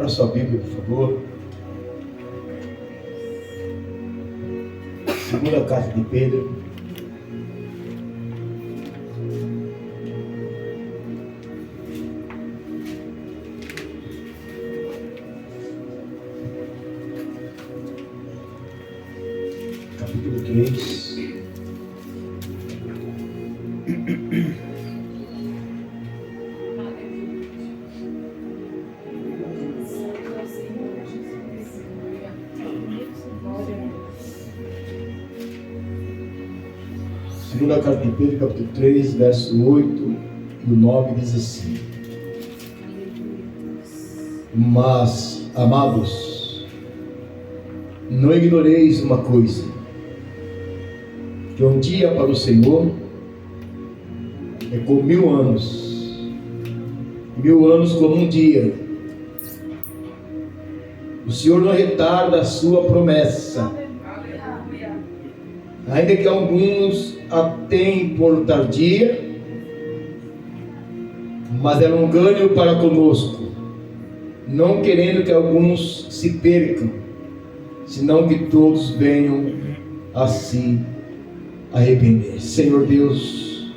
sua Bíblia, por favor. Segunda carta de Pedro. Capítulo 3. Segunda carta de Pedro, capítulo 3, verso 8 e o 9 diz assim: Mas, amados, não ignoreis uma coisa, que um dia para o Senhor é como 1000 anos, 1000 anos como um dia. O Senhor não retarda a sua promessa, ainda que alguns a tenham por tardia, mas é longânimo para conosco, não querendo que alguns se percam, senão que todos venham a se arrepender. Senhor Deus,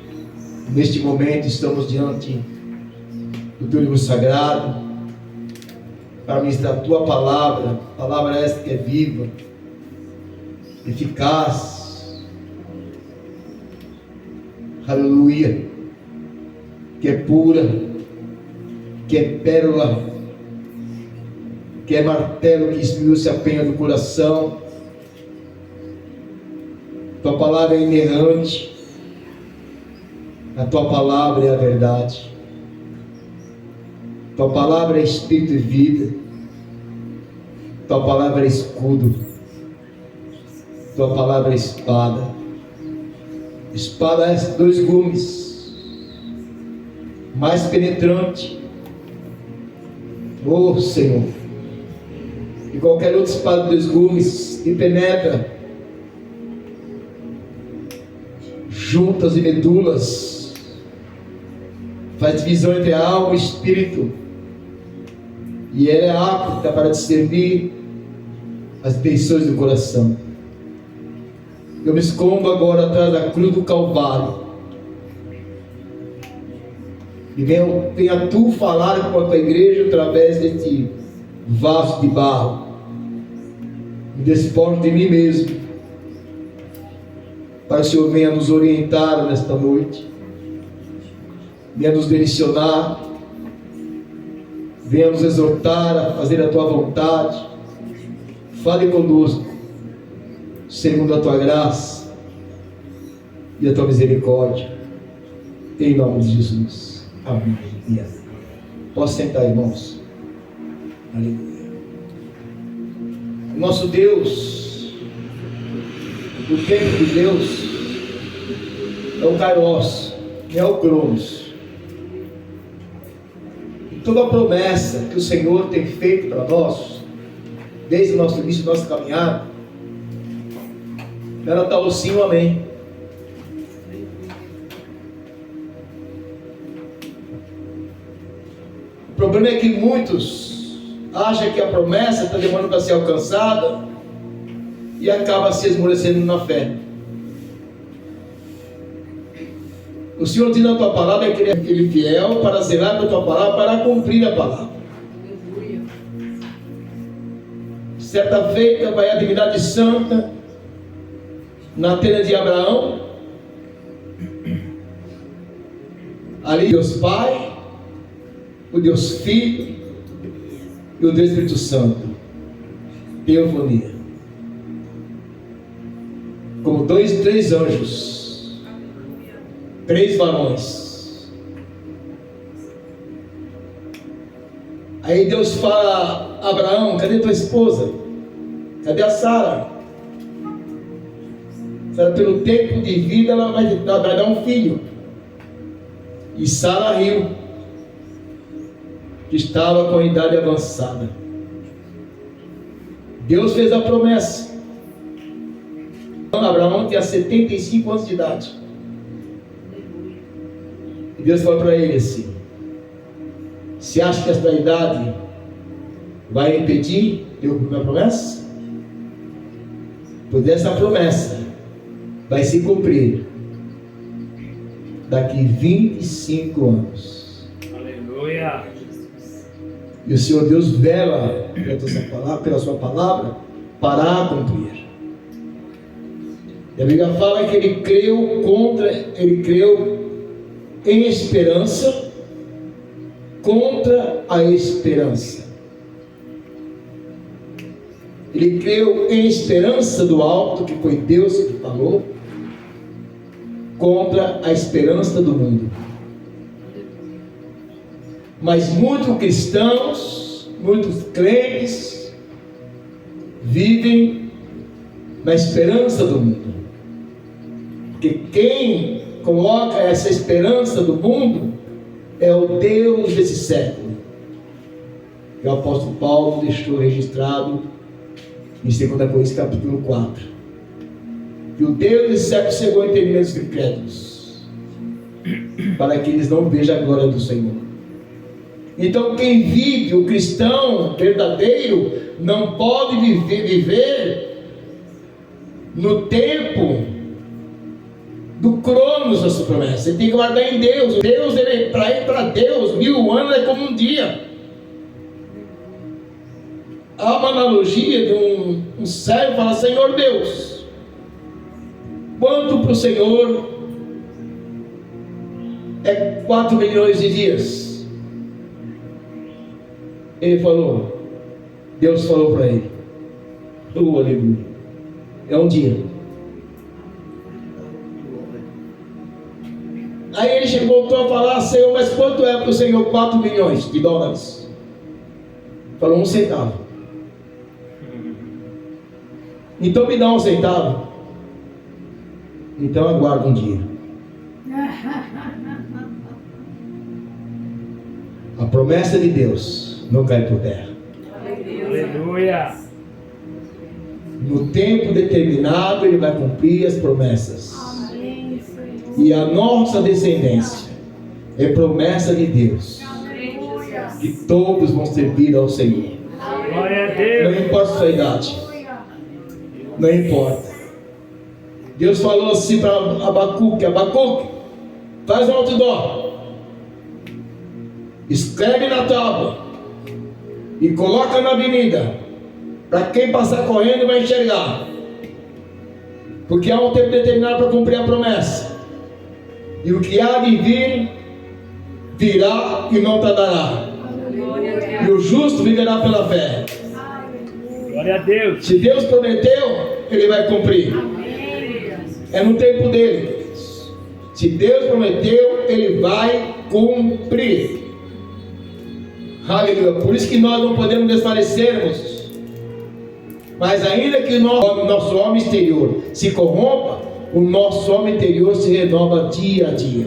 neste momento estamos diante do teu livro sagrado para ministrar a tua palavra, palavra esta que é viva, eficaz, aleluia, que é pura, que é pérola, que é martelo que esmiuça a penha do coração. Tua palavra é inerrante, a tua palavra é a verdade, tua palavra é espírito e vida, tua palavra é escudo, tua palavra é espada. Espada é 2 gumes, mais penetrante, oh Senhor, e qualquer outra espada de 2 gumes que penetra juntas e medulas, faz divisão entre a alma e o espírito, e ela é apta para discernir as intenções do coração. Eu me escondo agora atrás da cruz do Calvário, e venha tu falar com a tua igreja através deste vaso de barro. Me despojo de mim mesmo, para que o Senhor venha nos orientar nesta noite, venha nos direcionar, venha nos exortar a fazer a tua vontade. Fale conosco segundo a tua graça e a tua misericórdia, em nome de Jesus, amém e amém. Posso sentar, irmãos? Aleluia. O nosso Deus, o tempo de Deus é o Kairos, é o Cronos. E toda a promessa que o Senhor tem feito para nós, desde o nosso início, nossa caminhada, ela está o sim, o amém. O problema é que muitos acham que a promessa está demorando para ser alcançada e acaba se esmorecendo na fé. O Senhor diz na tua palavra que Ele é aquele fiel para zelar a tua palavra, para cumprir a palavra. Certa feita vai a divindade santa na tenda de Abraão, ali Deus Pai, o Deus Filho e o Deus Espírito Santo, teofonia, como 3 anjos, 3 varões. Aí Deus fala a Abraão: cadê tua esposa? Cadê a Sara? Pelo tempo de vida ela vai dar um filho. E Sara riu, que estava com a idade avançada. Deus fez a promessa. Abraão tinha 75 anos de idade. E Deus falou para ele assim: se acha que esta idade vai impedir de eu cumprir a promessa? Pois essa promessa vai se cumprir daqui 25 anos. Aleluia. E o Senhor Deus vela pela sua palavra para cumprir. E a Bíblia fala que ele creu em esperança contra a esperança. Ele creu em esperança do alto, que foi Deus que falou, contra a esperança do mundo. Mas muitos cristãos, muitos crentes, vivem na esperança do mundo. Porque quem coloca essa esperança do mundo é o Deus desse século. E o apóstolo Paulo deixou registrado em 2 Coríntios capítulo 4. Que o Deus desse século cegou entendimentos incrédulos, para que eles não vejam a glória do Senhor. Então quem vive, o cristão verdadeiro, não pode viver no tempo do cronos da sua promessa. Ele tem que guardar em Deus. Deus, para Deus, 1000 anos é como um dia. Há uma analogia de um servo fala: Senhor Deus, quanto para o Senhor é 4 milhões de dias? Ele falou, Deus falou para ele: aleluia, é um dia. Aí ele voltou a falar: Senhor, mas quanto é para o Senhor 4 milhões de dólares? Falou: 1 centavo. Então me dá 1 centavo. Então aguarda um dia. A promessa de Deus não cai por terra. Aleluia. No tempo determinado Ele vai cumprir as promessas. E a nossa descendência é promessa de Deus, que todos vão servir ao Senhor. Glória a Deus. Não importa a sua idade, não importa. Deus falou assim para Abacuque: Abacuque, faz um outdoor, escreve na tábua e coloca na avenida, para quem passar correndo vai enxergar, porque há um tempo determinado para cumprir a promessa. E o que há de vir, virá e não tardará. E o justo viverá pela fé. Glória a Deus. Se Deus prometeu, Ele vai cumprir. É no tempo dele. Se Deus prometeu, Ele vai cumprir. Aleluia. Por isso que nós não podemos desfalecermos. Mas ainda que o nosso homem exterior se corrompa, o nosso homem interior se renova dia a dia.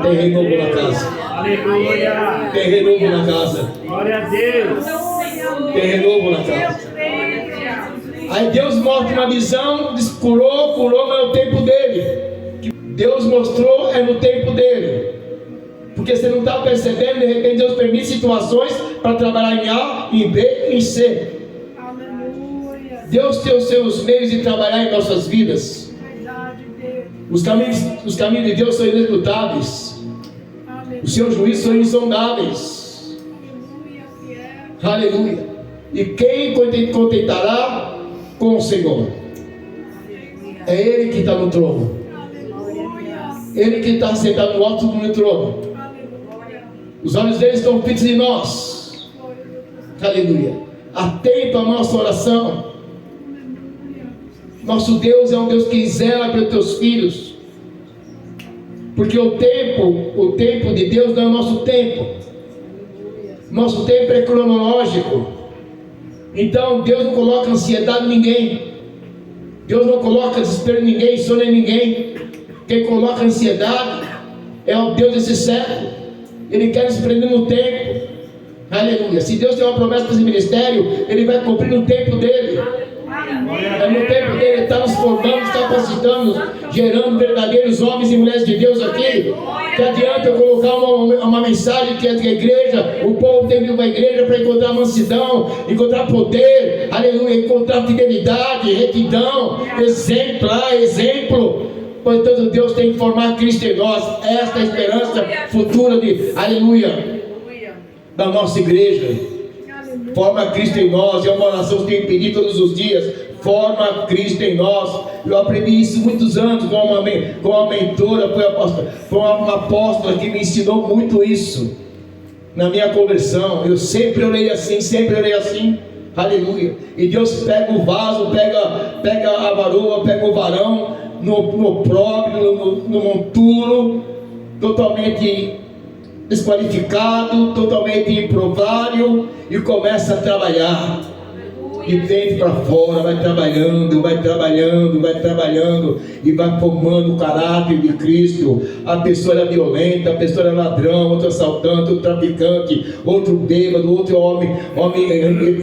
Tem renovo na casa. Aleluia. Tem renovo na casa. Glória a Deus. Tem renovo na casa. Aí Deus mostra uma visão, diz: curou, mas é o tempo dele. Deus mostrou, é no tempo dele. Porque você não está percebendo, de repente Deus permite situações para trabalhar em A, em B, em C. Deus tem os seus meios de trabalhar em nossas vidas. Os caminhos de Deus são inescrutáveis. Os seus juízos são insondáveis. Aleluia. E quem contentará com o Senhor? É Ele que está no trono. Ele que está sentado no alto do trono. Os olhos dele estão fixos em nós. Aleluia. Atento à nossa oração. Nosso Deus é um Deus que zela pelos teus filhos. Porque o tempo de Deus não é o nosso tempo. Nosso tempo é cronológico. Então Deus não coloca ansiedade em ninguém. Deus não coloca desespero em ninguém, sono em ninguém. Quem coloca ansiedade é o Deus desse século. Ele quer nos prender no tempo. Aleluia. Se Deus tem uma promessa para esse ministério, Ele vai cumprir no tempo dele. É no tempo dele estar nos formando, capacitando, gerando verdadeiros homens e mulheres de Deus aqui. Que adianta eu colocar uma mensagem que é de igreja, o povo tem que ir para a igreja para encontrar mansidão, encontrar poder, aleluia, encontrar fidelidade, retidão, exemplo. Portanto, Deus tem que formar Cristo em nós. Esta é a esperança futura de, aleluia, da nossa igreja. Forma Cristo em nós. É uma oração que tem que pedir todos os dias. Forma Cristo em nós. Eu aprendi isso muitos anos com uma mentora, foi uma apóstola que me ensinou muito isso na minha conversão. Eu sempre orei assim. Aleluia. E Deus pega o vaso, pega a varoa, pega o varão no próprio, no monturo, totalmente desqualificado, totalmente improvável, e começa a trabalhar de dentro para fora, vai trabalhando, e vai formando o caráter de Cristo. A pessoa era violenta, a pessoa era ladrão, outro assaltante, outro traficante, outro bêbado, outro homem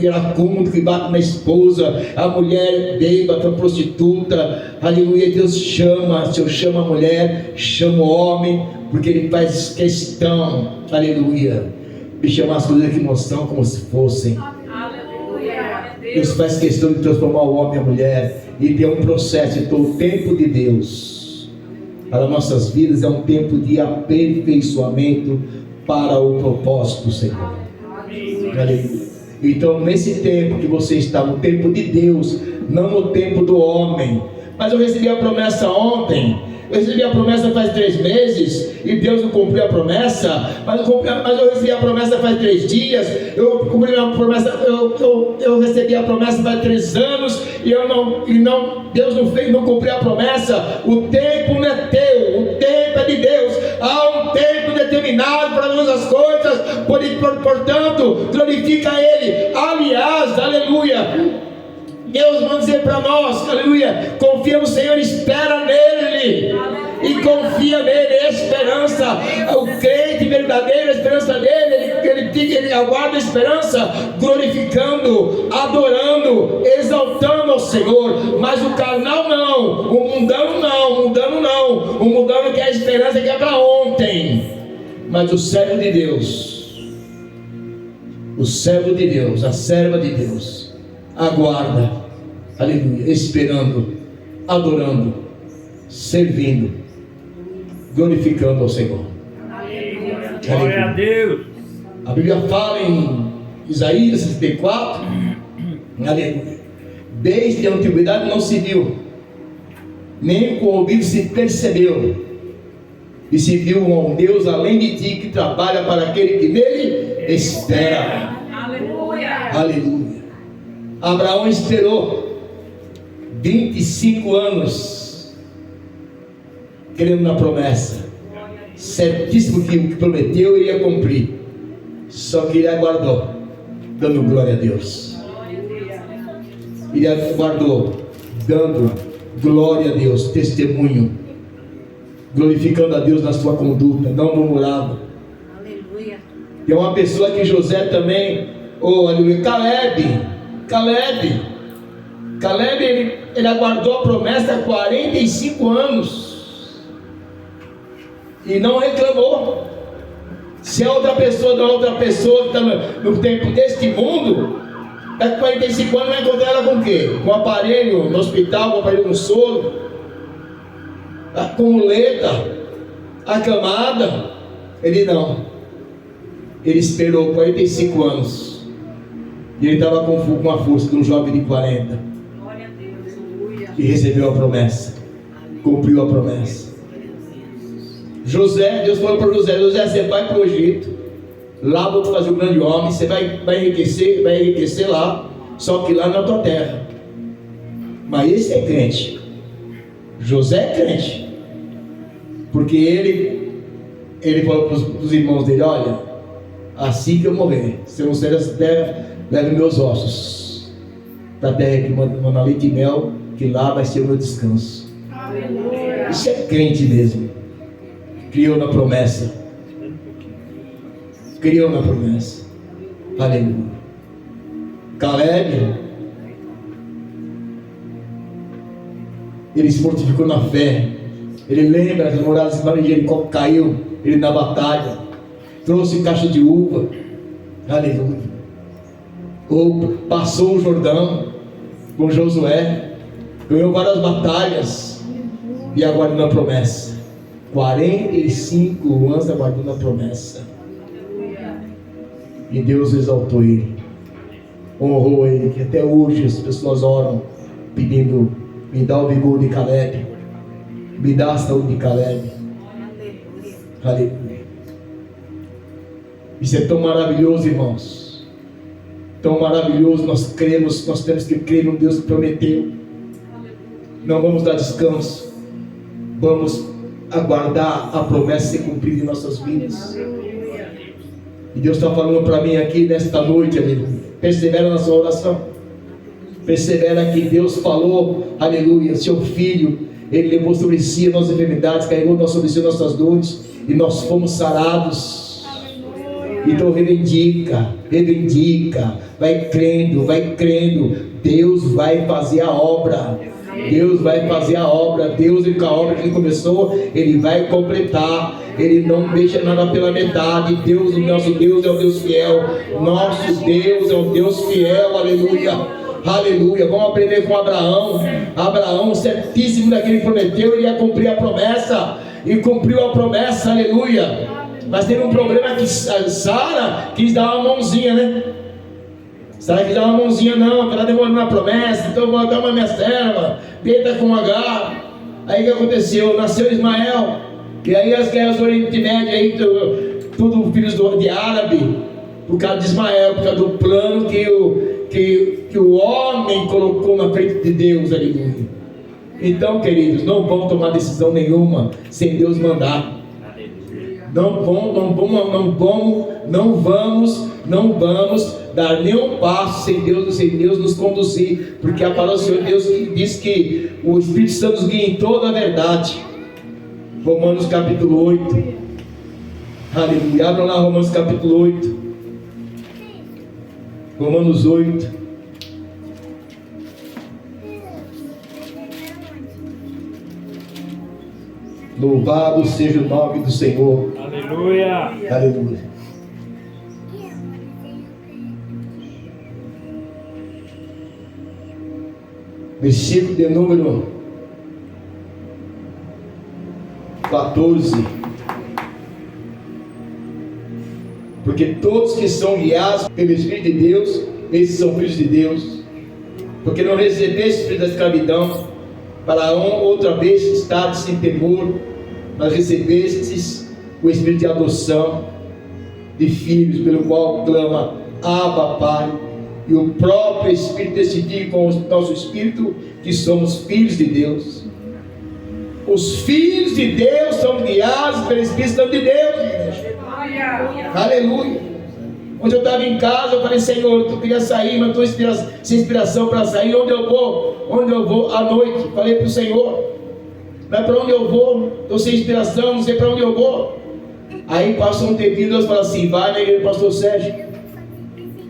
iracundo que bate na esposa, a mulher bêbada, prostituta. Aleluia. Deus chama, o Senhor chama a mulher, chama o homem, porque Ele faz questão, aleluia, de chamar as coisas que não são como se fossem. Deus faz questão de transformar o homem e a mulher, e tem um processo. Então o tempo de Deus para nossas vidas é um tempo de aperfeiçoamento para o propósito do Senhor. Aleluia. Então nesse tempo que você está, no tempo de Deus, não no tempo do homem. Mas eu recebi a promessa ontem. Eu recebi a promessa faz 3 meses e Deus não cumpriu a promessa. Mas eu recebi a promessa faz 3 dias. Eu cumpri a promessa. Eu recebi a promessa faz 3 anos e Deus não cumpriu a promessa. O tempo não é teu, o tempo é de Deus. Há um tempo determinado para todas as coisas. Portanto, glorifica Ele. Aliás, aleluia, Deus manda dizer para nós, aleluia, confia no Senhor, espera nele, e confia nele, esperança. O crente verdadeiro, a esperança dele, ele aguarda a esperança, glorificando, adorando, exaltando ao Senhor. Mas o carnal não, o mundano não, o mundano quer a esperança que é para ontem. Mas o servo de Deus, a serva de Deus, aguarda, aleluia, esperando, adorando, servindo, glorificando ao Senhor. Aleluia. Glória a Deus. A Bíblia fala em Isaías 64, aleluia, desde a antiguidade não se viu, nem com o ouvido se percebeu, e se viu um Deus além de ti, que trabalha para aquele que nele espera. Aleluia. Abraão esperou 25 anos querendo na promessa, certíssimo que o que prometeu iria cumprir, só que ele aguardou, dando glória a Deus. Ele aguardou, dando glória a Deus, testemunho, glorificando a Deus na sua conduta, não murmurava. Aleluia. Tem uma pessoa que José também, aleluia, Caleb, ele aguardou a promessa há 45 anos e não reclamou. Se a outra pessoa que está no tempo deste mundo, daqui a 45 anos vai encontrar ela com o quê? Com aparelho no hospital, com aparelho no soro, com muleta, acamada. Ele não. Ele esperou 45 anos. E ele estava com a força de um jovem de 40. Glória a Deus. E recebeu a promessa. Cumpriu a promessa. Deus falou para José: você vai para o Egito. Lá vou te fazer um grande homem. Você vai enriquecer lá. Só que lá na tua terra. Mas esse é crente. José é crente. Porque ele falou para os irmãos dele: olha, assim que eu morrer, se eu não sair dessa terra, leve meus ossos para a terra que manda leite e mel, que lá vai ser o meu descanso. Aleluia. Isso é crente mesmo. Criou na promessa. Aleluia. Caleb Ele se fortificou na fé. Ele lembra que as muralhas de Jericó caiu, ele na batalha, trouxe caixa de uva, aleluia. Ou passou o Jordão com Josué, ganhou várias batalhas e aguardando a promessa. 45 anos aguardando a promessa. E Deus exaltou ele, honrou ele, que até hoje as pessoas oram pedindo: me dá o vigor de Caleb, me dá a saúde de Caleb. Aleluia. Isso é tão maravilhoso, irmãos, tão maravilhoso. Nós cremos, nós temos que crer no Deus que prometeu. Não vamos dar descanso, vamos aguardar a promessa ser cumprida em nossas vidas. E Deus está falando para mim aqui nesta noite, aleluia. Persevera na sua oração, persevera que Deus falou, aleluia. Seu filho, ele levou sobre si as nossas enfermidades, carregou sobre si as nossas dores, e nós fomos sarados. Então reivindica, vai crendo, Deus vai fazer a obra. Deus vai fazer a obra. Deus, a obra que Ele começou, Ele vai completar. Ele não deixa nada pela metade. Deus, o nosso Deus é o Deus fiel. Nosso Deus é o Deus fiel, aleluia, aleluia. Vamos aprender com Abraão. Abraão, certíssimo daquele que prometeu, ele ia cumprir a promessa, e cumpriu a promessa, aleluia. Mas teve um problema, que Sara quis dar uma mãozinha, né? Sara quis dar uma mãozinha, não, que ela demorou na promessa. Então vou dar uma minha serva, deita com H. Aí o que aconteceu? Nasceu Ismael. E aí as guerras do Oriente Médio, aí tudo filhos de árabe, por causa de Ismael, por causa do plano que o homem colocou na frente de Deus, aleluia. Então, queridos, não vão tomar decisão nenhuma sem Deus mandar. Não vamos dar nenhum passo sem Deus nos conduzir, porque a palavra do Senhor Deus diz que o Espírito Santo nos guia em toda a verdade. Romanos capítulo 8, aleluia. Abram lá Romanos capítulo 8, Romanos 8. Louvado seja o nome do Senhor. Aleluia. Aleluia. Versículo de número 14. Porque todos que são guiados pelo Espírito de Deus, esses são filhos de Deus. Porque não recebeste o espírito da escravidão, para outra vez estar sem temor, mas recebestes o espírito de adoção de filhos, pelo qual clama: Abba, Pai. E o próprio Espírito decidiu com o nosso espírito que somos filhos de Deus. Os filhos de Deus são guiados pelo Espírito Santo de Deus, igreja. Aleluia. Onde eu estava em casa, eu falei: Senhor, tu queria sair, mas estou sem inspiração para sair. Onde eu vou à noite? Falei para o Senhor: mas para onde eu vou? Estou sem inspiração, não sei para onde eu vou. Aí passou um tempinho, Deus fala assim: vai na igreja do pastor Sérgio,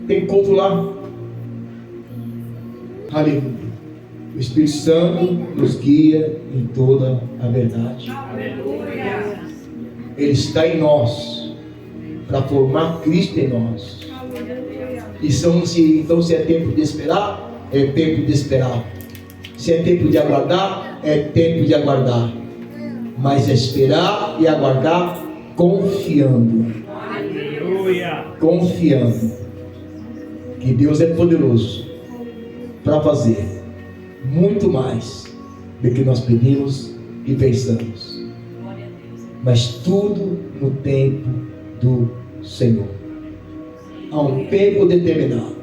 tem culto lá. Aleluia. O Espírito Santo nos guia em toda a verdade. Aleluia. Ele está em nós para formar Cristo em nós. Então, se é tempo de esperar, é tempo de esperar. Se é tempo de aguardar, é tempo de aguardar. Mas é esperar e aguardar confiando. Aleluia. Confiando que Deus é poderoso para fazer muito mais do que nós pedimos e pensamos. Mas tudo no tempo do Senhor. Há um tempo determinado.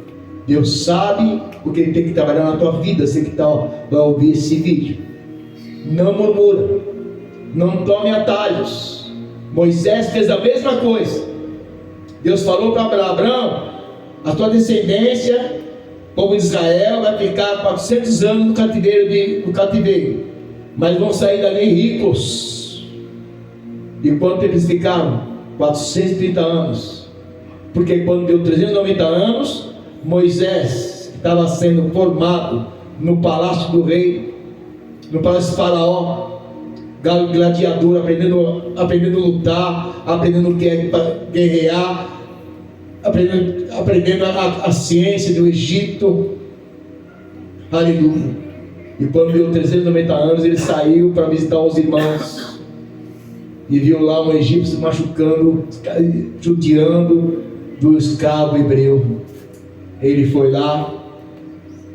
Deus sabe o que Ele tem que trabalhar na tua vida. Você que vai ouvir esse vídeo, não murmura, não tome atalhos. Moisés fez a mesma coisa. Deus falou para Abraão: a tua descendência, o povo de Israel, vai ficar 400 anos no cativeiro, mas vão sair dali ricos. E quanto eles ficaram? 430 anos. Porque quando deu 390 anos, Moisés estava sendo formado no palácio do rei, no palácio de Faraó, gladiador, aprendendo a lutar, aprendendo a guerrear, aprendendo a ciência do Egito. Aleluia. E quando deu 390 anos, ele saiu para visitar os irmãos e viu lá um egípcio machucando, judiando do escravo hebreu. Ele foi lá,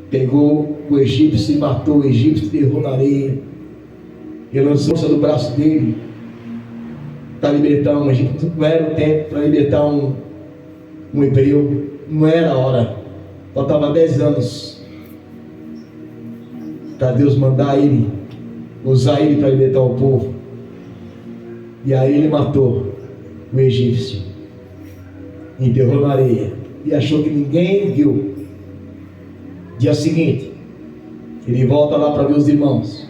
pegou o egípcio e matou o egípcio, derrubou na areia. Ele lançou do braço dele para libertar um egípcio. Não era o tempo para libertar um hebreu, não era a hora. Faltava 10 anos para Deus mandar ele, usar ele para libertar o povo. E aí ele matou o egípcio, enterrou na areia e achou que ninguém viu. Dia seguinte, ele volta lá para ver os irmãos,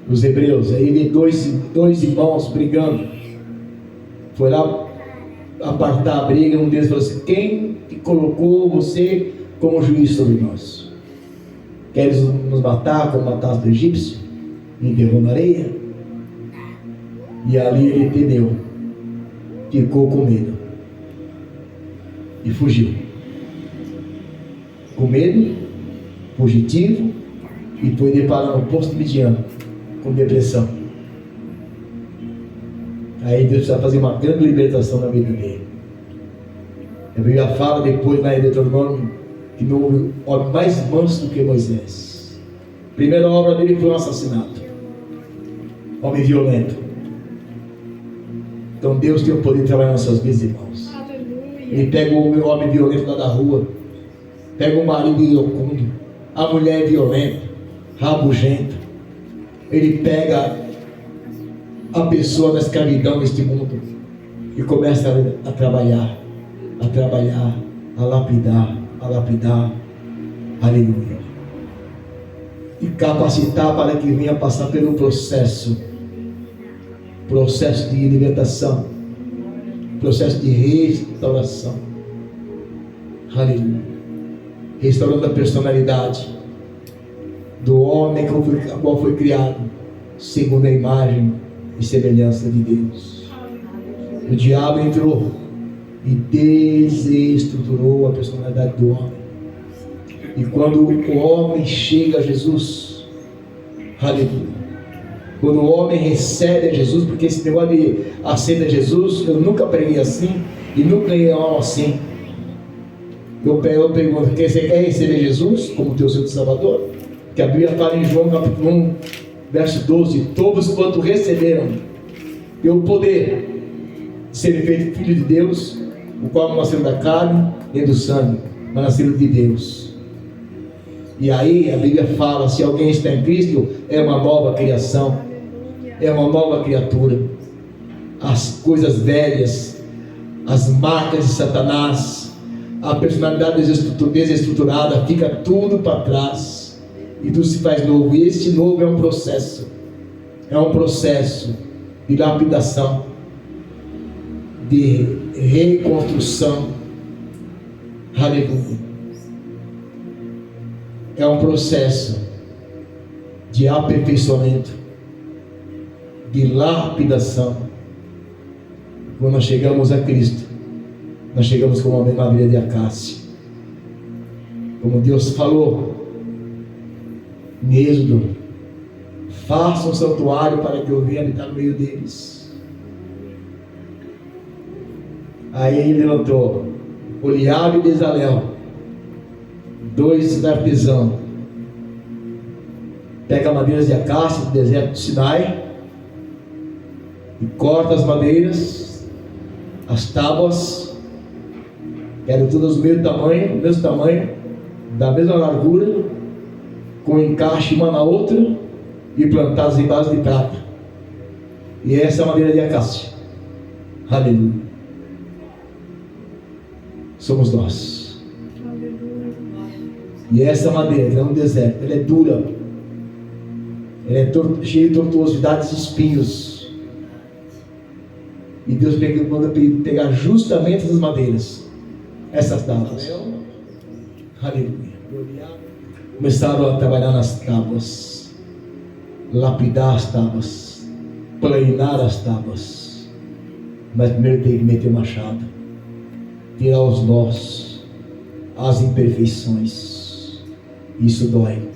os hebreus. Aí ele vê dois irmãos brigando. Foi lá apartar a briga. Um deles falou assim: quem que colocou você como juiz sobre nós? Queres nos matar como mataste o egípcio? E enterrou na areia. E ali ele entendeu, ficou com medo e fugiu. Com medo, fugitivo, e foi deparar no posto de Midian com depressão. Aí Deus precisa fazer uma grande libertação na vida dele. A Bíblia fala depois na Deuteronômio que não houve homem mais manso do que Moisés. A primeira obra dele foi um assassinato, homem violento. Então Deus tem o poder de trabalhar nas suas vidas, irmãos. Ele pega o homem violento lá da rua, pega o marido iracundo, a mulher violenta, rabugenta. Ele pega a pessoa da escravidão neste mundo e começa a trabalhar, a lapidar, aleluia, e capacitar para que venha passar pelo processo de libertação, processo de restauração, aleluia, restaurando a personalidade do homem a qual foi criado segundo a imagem e semelhança de Deus. O diabo entrou e desestruturou a personalidade do homem. E quando o homem chega a Jesus, aleluia, quando o homem recebe a Jesus, porque esse negócio de aceita Jesus, eu nunca preguei assim e nunca ganhei aula assim. Eu pergunto: você quer receber Jesus como teu Senhor e Salvador? Que a Bíblia fala em João capítulo 1, verso 12: todos quanto receberam o poder de serem feitos filhos de Deus, o qual não nasceram da carne nem do sangue, mas nasceram de Deus. E aí a Bíblia fala: se alguém está em Cristo, é uma nova criação, é uma nova criatura. As coisas velhas, as marcas de Satanás, a personalidade desestruturada, fica tudo para trás e tudo se faz novo. E esse novo é um processo de lapidação, de reconstrução, aleluia. É um processo de aperfeiçoamento, de lapidação. Quando nós chegamos a Cristo, nós chegamos com uma madeira de acácia, como Deus falou em Êxodo: faça um santuário para que eu venha habitar no meio deles. Aí ele levantou Oliabe e Bezalel, dois artesãos, pega madeiras de acácia do deserto do Sinai e corta as madeiras, as tábuas, eram todas do mesmo tamanho, da mesma largura, com encaixe uma na outra, e plantadas em base de prata. E essa é a madeira de acácia, aleluia. Somos nós. E essa madeira, que é um deserto, ela é dura, ela é cheia de tortuosidades e espinhos. E Deus manda pegar justamente essas madeiras, essas tábuas, aleluia. Começaram a trabalhar nas tábuas, lapidar as tábuas, planear as tábuas. Mas primeiro tem que meter o machado, tirar os nós, as imperfeições. Isso dói.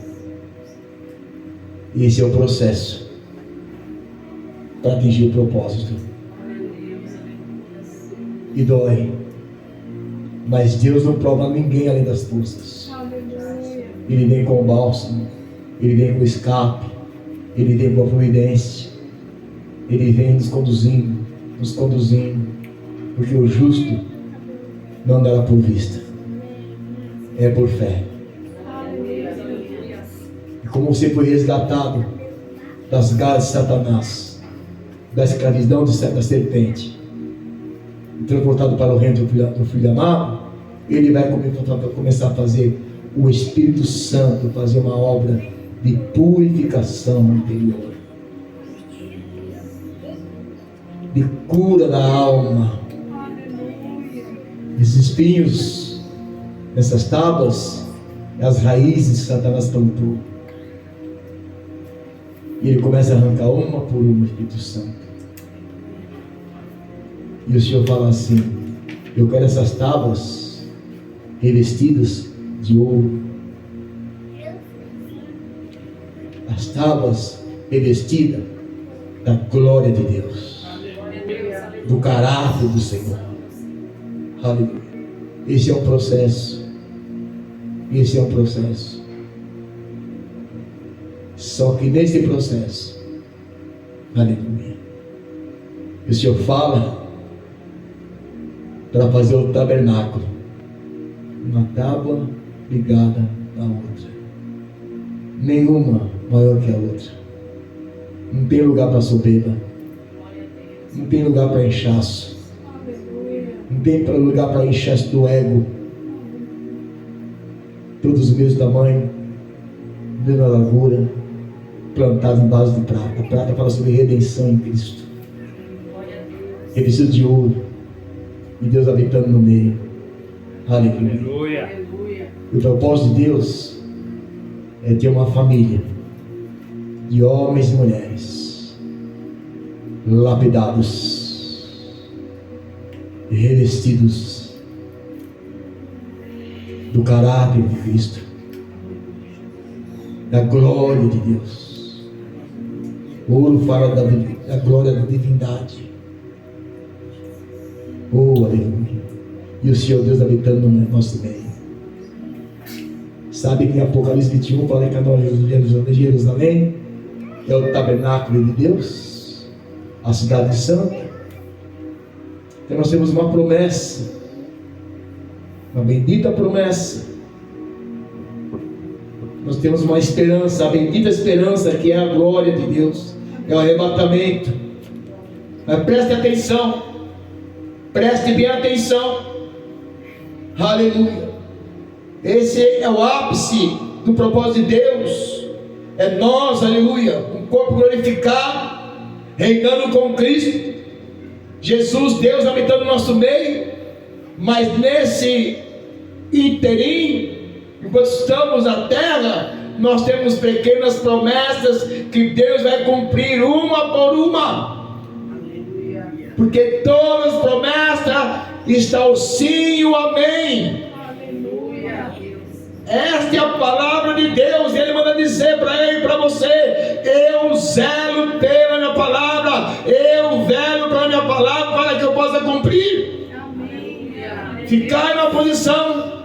Esse é o processo para atingir o propósito. E dói. Mas Deus não prova ninguém além das forças. Ele vem com o bálsamo, Ele vem com o escape, Ele vem com a providência, Ele vem nos conduzindo, porque o justo não andará por vista, é por fé. E como você foi resgatado das garras de Satanás, da escravidão da serpente, e transportado para o reino do Filho amado, Ele vai começar a fazer o Espírito Santo, fazer uma obra de purificação interior, de cura da alma. Esses espinhos, essas tábuas, as raízes que Satanás plantou. E Ele começa a arrancar uma por uma, Espírito Santo. E o Senhor fala assim: eu quero essas tábuas revestidas de ouro. As tábuas revestidas da glória de Deus, do caráter do Senhor. Aleluia. Esse é um processo. Esse é um processo. Só que nesse processo, aleluia, o Senhor fala para fazer o tabernáculo, uma tábua ligada à outra, nenhuma maior que a outra. Não tem lugar para soberba, não tem lugar para inchaço, não tem lugar para inchaço do ego. Todos os mesmos tamanhos, mesma largura, plantados em vaso de prata. A prata fala sobre redenção em Cristo, revestido de ouro, e Deus habitando no meio. Aleluia. E o propósito de Deus é ter uma família de homens e mulheres lapidados, revestidos do caráter de Cristo, da glória de Deus. O ouro fala da glória da divindade. Oh, aleluia. E o Senhor Deus habitando no nosso meio. Sabe que em Apocalipse 21 fala que a nova Jerusalém é o tabernáculo de Deus, a cidade santa. Então nós temos uma promessa, uma bendita promessa. Nós temos uma esperança, a bendita esperança, que é a glória de Deus, é o arrebatamento. Mas preste atenção, preste bem atenção. Aleluia. Esse é o ápice do propósito de Deus. É nós, aleluia, um corpo glorificado, reinando com Cristo, Jesus, Deus habitando no nosso meio. Mas nesse interim, enquanto estamos na terra, nós temos pequenas promessas que Deus vai cumprir uma por uma. Porque todas as promessas está o sim e o amém. Esta é a palavra de Deus. Ele manda dizer para ele e para você: eu zelo pela minha palavra, eu velo pela minha palavra, para que eu possa cumprir. Ficar na posição,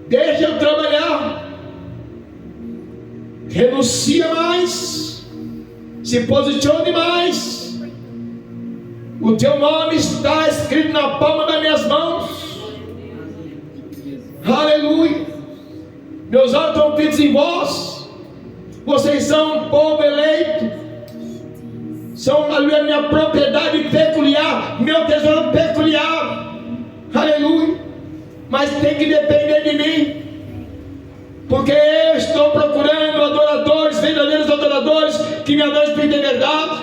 deixa eu trabalhar, renuncia mais, se posicione mais. O teu nome está escrito na palma das minhas mãos. Aleluia. Meus olhos estão fitos em vós. Vocês são um povo eleito, são a minha propriedade peculiar, meu tesouro peculiar. Aleluia. Mas tem que depender de mim, porque eu estou procurando adoradores, verdadeiros adoradores, que me adorem espírito de verdade.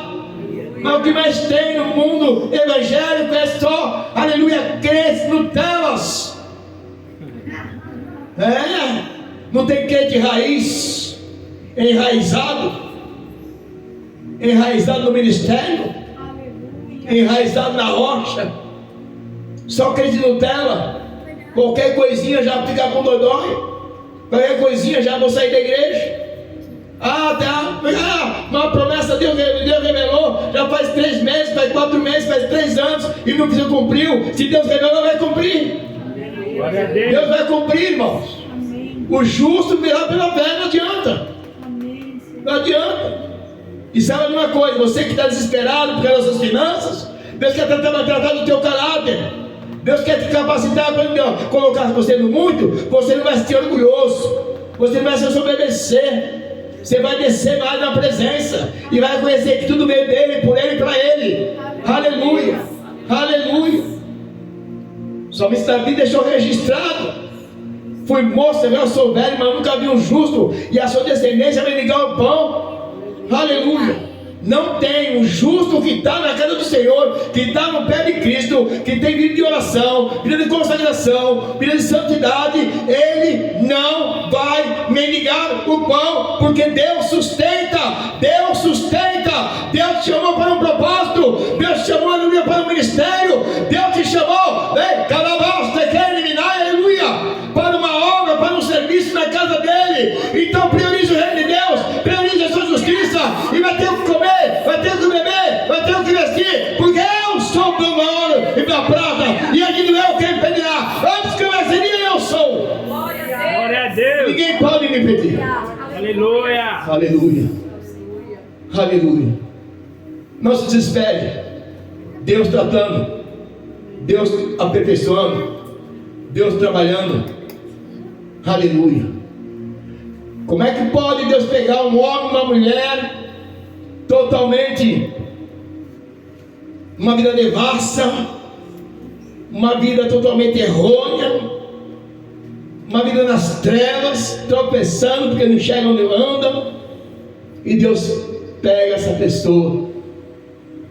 Mas o que mais tem no mundo evangélico é só, aleluia, crente Nutelas. Não tem crente raiz, enraizado. enraizado no ministério, enraizado na rocha, só crente de Nutella, qualquer coisinha já fica com dodói, qualquer coisinha já vou sair da igreja. Uma promessa Deus revelou, já faz 3 meses, faz 4 meses, faz 3 anos e não cumpriu. Se Deus revelou, vai cumprir. Deus vai cumprir, irmãos. O justo virá pela fé, não adianta. Não adianta. E sabe uma coisa, você que está desesperado por causa das suas finanças, Deus quer tratar do teu caráter. Deus quer te capacitar para colocar você no muito. Você não vai ser orgulhoso, você não vai se sobebecer. Você vai descer mais na presença e vai conhecer que tudo veio dele, por ele e para ele. Aleluia, aleluia. O salmista Davi deixou registrado: fui moço, eu sou velho, mas nunca vi um justo e a sua descendência vai ligar o pão. Aleluia. Não tem um justo que está na casa do Senhor, que está no pé de Cristo, que tem vida de oração, vida de consagração, vida de santidade. Ele não vai mendigar o pão, porque Deus sustenta. Deus sustenta. Deus te chamou para um propósito. Deus te chamou, aleluia, para um ministério. Deus te chamou, para uma obra, para um serviço na casa dele. Então priorize o reino de Deus, priorize a sua justiça, e vai ter o que comer, vai ter o que beber, vai ter o que vestir, porque eu sou o dono da ouro e da prata, e aqui não é o que impedirá. Antes que eu venceria, eu sou. Glória a Deus. Ninguém pode me impedir. Aleluia. Aleluia. Aleluia. Não se desespere. Deus tratando, Deus aperfeiçoando, Deus trabalhando. Aleluia. Como é que pode Deus pegar um homem, uma mulher totalmente, uma vida devassa, uma vida totalmente errônea, uma vida nas trevas, tropeçando porque não enxerga onde anda, e Deus pega essa pessoa,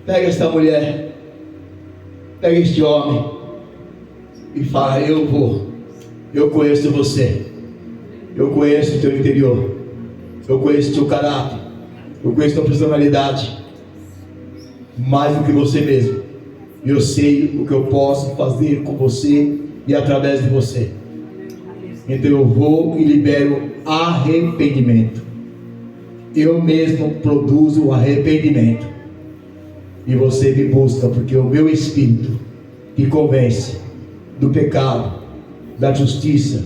pega essa mulher, pega este homem e fala: eu conheço você, eu conheço o teu interior, eu conheço o teu caráter, eu conheço a tua personalidade, mais do que você mesmo. Eu sei o que eu posso fazer com você e através de você. Então eu vou e libero arrependimento. Eu mesmo produzo o arrependimento. E você me busca, porque o meu Espírito te convence do pecado, da justiça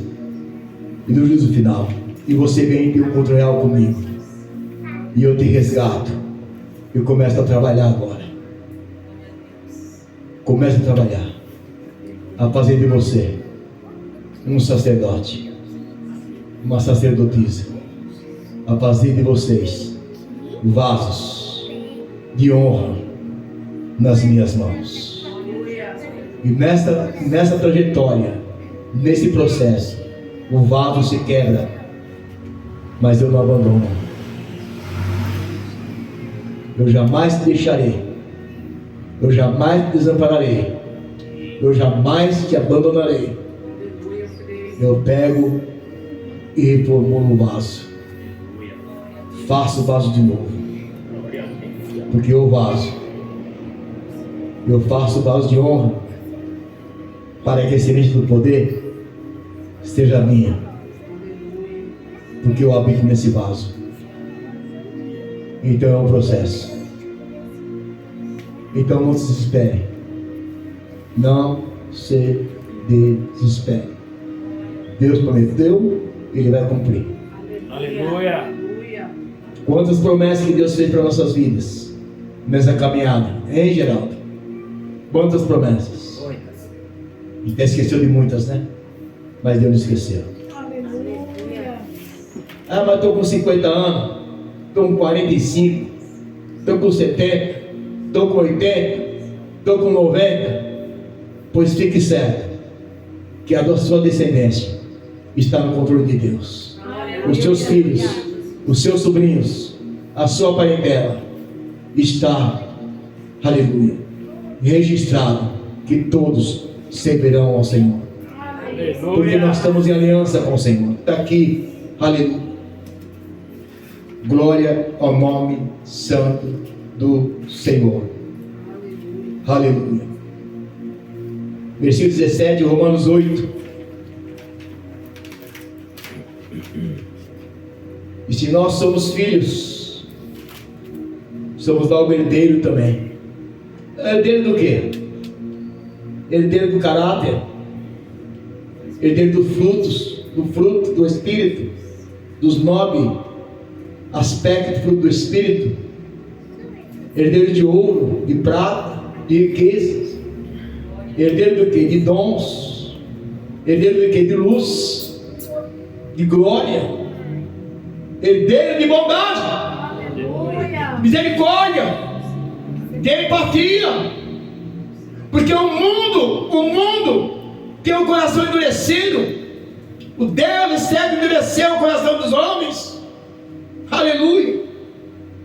e do juízo final. E você vem ter um encontro real comigo. E eu te resgato. Eu começo a trabalhar agora. Começo a trabalhar. A fazer de você um sacerdote, uma sacerdotisa. A fazer de vocês vasos de honra nas minhas mãos. E nessa trajetória, nesse processo, o vaso se quebra, mas eu não abandono. Eu jamais te deixarei, eu jamais te desampararei, eu jamais te abandonarei. Eu pego e reformulo o vaso, faço o vaso de novo, porque eu faço o vaso de honra, para que a semente do poder esteja minha, porque eu habito nesse vaso. Então é um processo. Então não se desespere. Não se desespere. Deus prometeu, Ele vai cumprir. Aleluia. Quantas promessas que Deus fez para nossas vidas nessa caminhada, hein, Geraldo? Quantas promessas? A gente esqueceu de muitas, né? Mas Deus não esqueceu. Mas estou com 50 anos, estou com 45, estou com 70, estou com 80, estou com 90. Pois fique certo que a sua descendência está no controle de Deus. Os seus filhos, os seus sobrinhos, a sua parentela está, aleluia, registrado que todos servirão ao Senhor. Porque nós estamos em aliança com o Senhor. Está aqui, aleluia. Glória ao nome santo do Senhor. Aleluia. Versículo 17, Romanos 8. E se nós somos filhos, somos logo herdeiro também. Herdeiro do quê? Herdeiro do caráter, herdeiro do fruto do Espírito, dos 9 aspectos do fruto do Espírito, herdeiro de ouro, de prata, de riquezas, herdeiro do quê? De dons, herdeiro do quê? De luz, de glória, herdeiro de bondade, misericórdia, de empatia, porque o mundo tem um coração endurecido. O Deus do céu endureceu o coração dos homens, aleluia.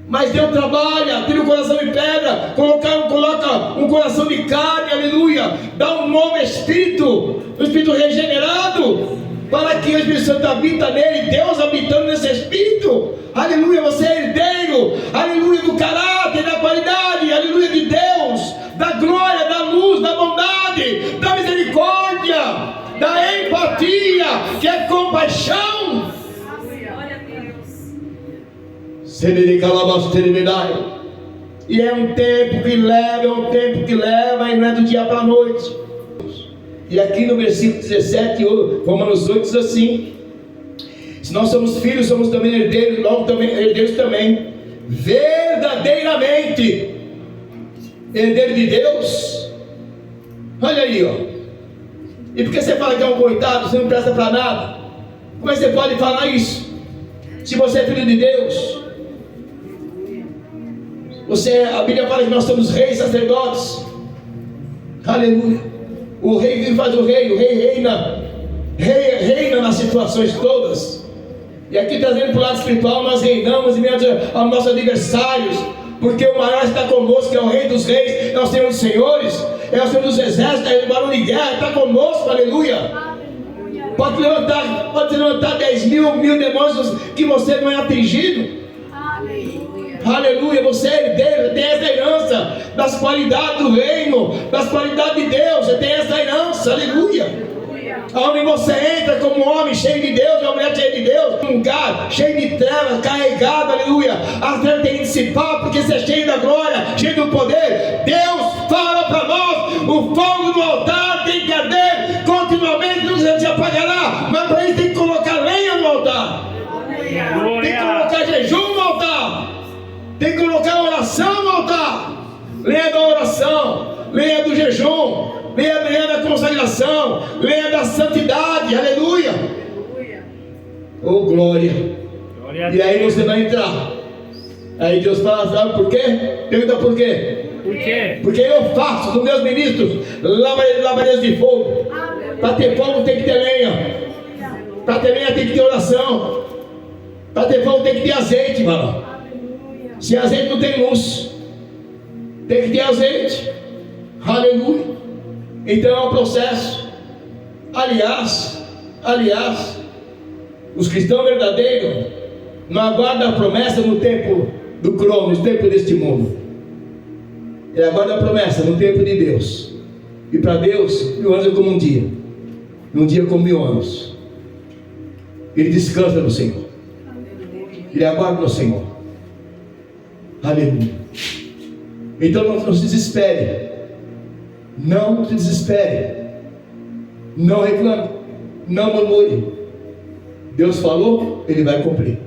Mas Deus trabalha, tira o coração de pedra, coloca um coração de carne, aleluia. Dá um novo espírito, um espírito regenerado, para que o Espírito Santo habita nele, Deus habitando nesse espírito, aleluia. Você é herdeiro, aleluia, do caráter, da qualidade, aleluia, de Deus, da glória, da luz, da bondade, da misericórdia, da empatia, que é compaixão. E é um tempo que leva, e não é do dia para a noite. E aqui no versículo 17, Romanos 8 diz assim: se nós somos filhos, somos também herdeiros, logo também herdeiros também, verdadeiramente herdeiro de Deus. Olha aí, ó. E por que você fala que é um coitado, você não presta para nada? Como é que você pode falar isso? Se você é filho de Deus, a Bíblia fala que nós somos reis, sacerdotes, aleluia. O rei vive faz o rei reina nas situações todas. E aqui trazendo para o lado espiritual, nós reinamos em meio aos nossos adversários, porque o maior está conosco, que é o Rei dos Reis, é o Senhor dos Senhores, é o Senhor dos Exércitos, é o barão de guerra, está conosco, aleluia. Pode levantar 10 mil demônios que você não é atingido. Aleluia, você é herdeiro, tem essa herança das qualidades do reino, das qualidades de Deus, você tem essa herança, aleluia. Onde você entra como um homem cheio de Deus, uma mulher cheia de Deus, um lugar cheio de trevas, carregado, aleluia. As trevas tem que dissipar, porque você é cheio da glória, cheio do poder. Deus fala para nós: o fogo do altar tem que arder continuamente, não se apagará, mas para isso tem que colocar lenha no altar, tem que colocar jejum no altar, tem que colocar oração no altar, lenha da oração, lenha do jejum, lenha da consagração, lenha da santidade, aleluia. Oh, glória. E aí você vai entrar. Aí Deus fala: sabe por quê? Pergunta por quê? Por quê? Porque eu faço dos meus ministros labaredas de fogo. Para ter fogo tem que ter lenha. Para ter lenha tem que ter oração. Para ter fogo tem que ter azeite, mano. Se azeite não tem luz, tem que ter azeite. Aleluia. Então é um processo. Aliás, os cristãos verdadeiros não aguardam a promessa no tempo do cronos, no tempo deste mundo. Ele aguarda a promessa no tempo de Deus. E para Deus, 1000 anos é como um dia. E um dia como 1000 anos. Ele descansa no Senhor. Ele aguarda no Senhor. Aleluia. Então não se desespere. Não se desespere. Não reclame. Não murmure. Deus falou, Ele vai cumprir.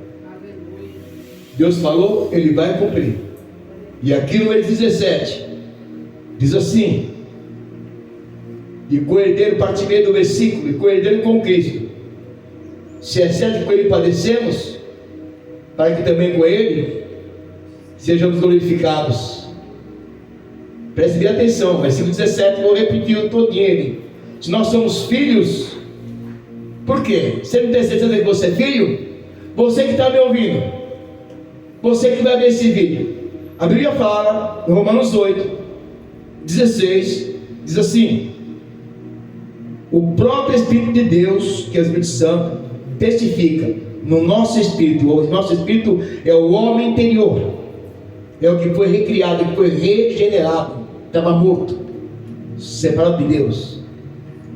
Deus falou, Ele vai cumprir. E aqui no versículo 17 diz assim: e co-herdeiro, parte meio do versículo, e co-herdeiro com Cristo, se é certo que com Ele padecemos, para que também com Ele sejamos glorificados. Preste bem atenção, versículo 17, vou repetir todinho ele. Se nós somos filhos, por quê? Você não tem certeza que você é filho? Você que está me ouvindo, você que vai ver esse vídeo, a Bíblia fala, em Romanos 8, 16, diz assim: o próprio Espírito de Deus, que é o Espírito Santo, testifica no nosso espírito. O nosso espírito é o homem interior. é o que foi recriado, que foi regenerado, estava morto, separado de Deus.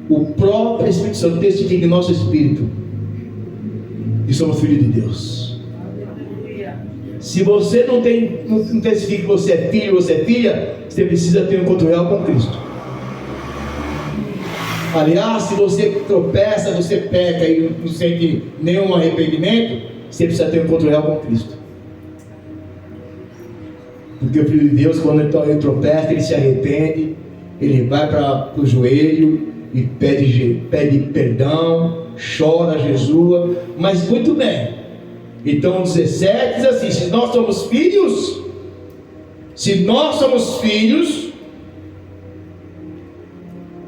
O próprio Espírito Santo testifica em nosso espírito que somos filhos de Deus. Se você não testifica que você é filho, você é filha, você precisa ter um encontro real com Cristo. Aliás, se você tropeça, você peca e não sente nenhum arrependimento, você precisa ter um encontro real com Cristo. Porque o Filho de Deus, quando ele tropeça, ele se arrepende, ele vai para o joelho e pede perdão, chora, jejua. Mas muito bem. Então 17 diz assim: se nós somos filhos,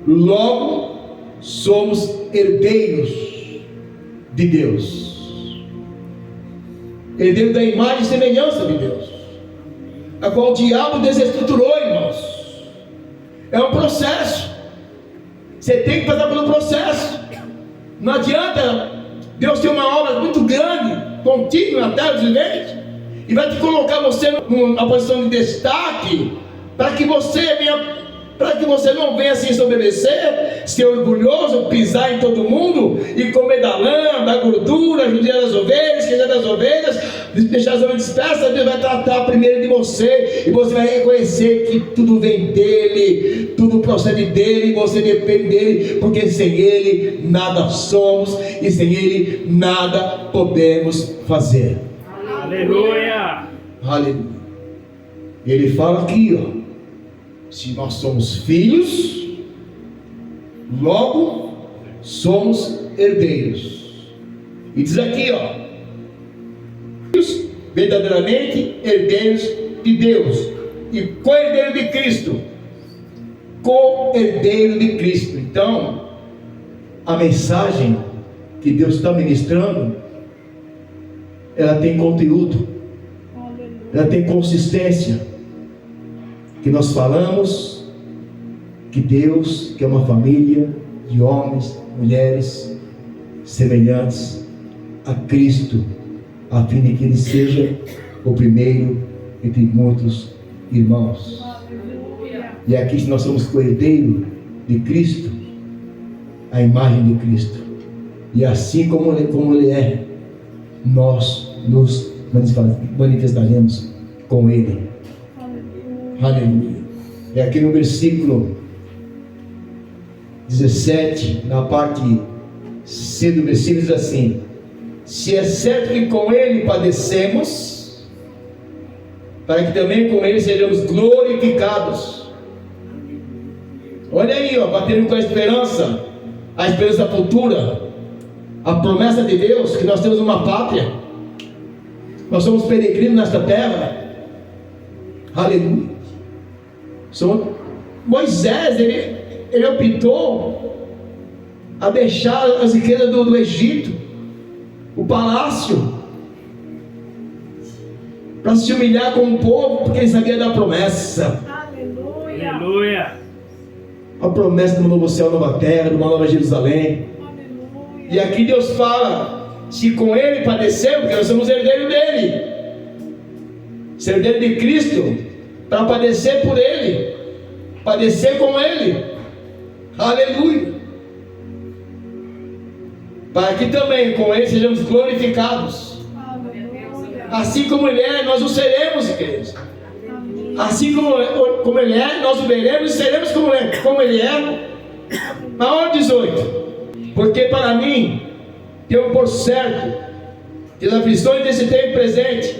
logo somos herdeiros de Deus, herdeiros da imagem e semelhança de Deus, a qual o diabo desestruturou, irmãos. É um processo. Você tem que passar pelo processo. Não adianta Deus ter uma obra muito grande, contínua na terra dos viventes, e vai te colocar você numa posição de destaque, para que você não venha se ensoberbecer, ser orgulhoso, pisar em todo mundo e comer da lã, da gordura, judiar das ovelhas, esquecer das ovelhas, deixar as ovelhas dispersas. Deus vai tratar primeiro de você, e você vai reconhecer que tudo vem dele, tudo procede dele, e você depende dele, porque sem ele nada somos e sem ele nada podemos fazer. Aleluia! Aleluia! Ele fala aqui, ó: se nós somos filhos, logo somos herdeiros. E diz aqui, ó: verdadeiramente herdeiros de Deus e co-herdeiro de Cristo. Co-herdeiro de Cristo. Então, a mensagem que Deus está ministrando, ela tem conteúdo, ela tem consistência. Que nós falamos que Deus quer uma família de homens, mulheres semelhantes a Cristo, a fim de que Ele seja o primeiro entre muitos irmãos. E aqui, se nós somos co-herdeiro de Cristo, a imagem de Cristo, e assim como Ele é, nós nos manifestaremos com Ele. Aleluia. E aqui no versículo 17, na parte C do versículo, diz assim: se é certo que com ele padecemos, para que também com ele sejamos glorificados. Olha aí, ó, batendo com a esperança futura, a promessa de Deus, que nós temos uma pátria, nós somos peregrinos nesta terra. Aleluia. Moisés, ele optou a deixar as riquezas do Egito, o palácio, para se humilhar com o povo, porque ele sabia da promessa. Aleluia. Aleluia! A promessa de uma nova céu, nova terra, de uma nova Jerusalém. Aleluia. E aqui Deus fala: se com ele padecemos, porque nós somos herdeiros dele, ser herdeiro de Cristo, para padecer por ele, padecer com ele. Aleluia! Para que também com ele sejamos glorificados. Aleluia. Assim como ele é, nós o seremos, igreja. Assim como ele é, nós o veremos e seremos como ele é. Na hora 18: porque para mim tenho por certo que as aflições desse tempo presente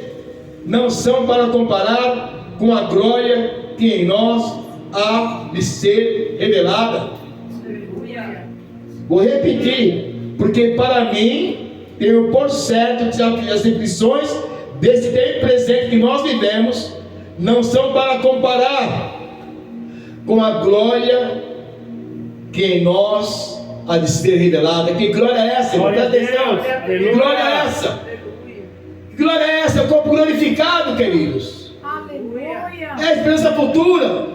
não são para comparar com a glória que em nós há de ser revelada. Vou repetir: porque para mim tenho por certo que as aflições desse tempo presente que nós vivemos não são para comparar com a glória que em nós há de ser revelada. Que glória é essa? Glória a Deus. Que glória é essa? Que glória é essa? O corpo glorificado, queridos. Aleluia. É a esperança futura.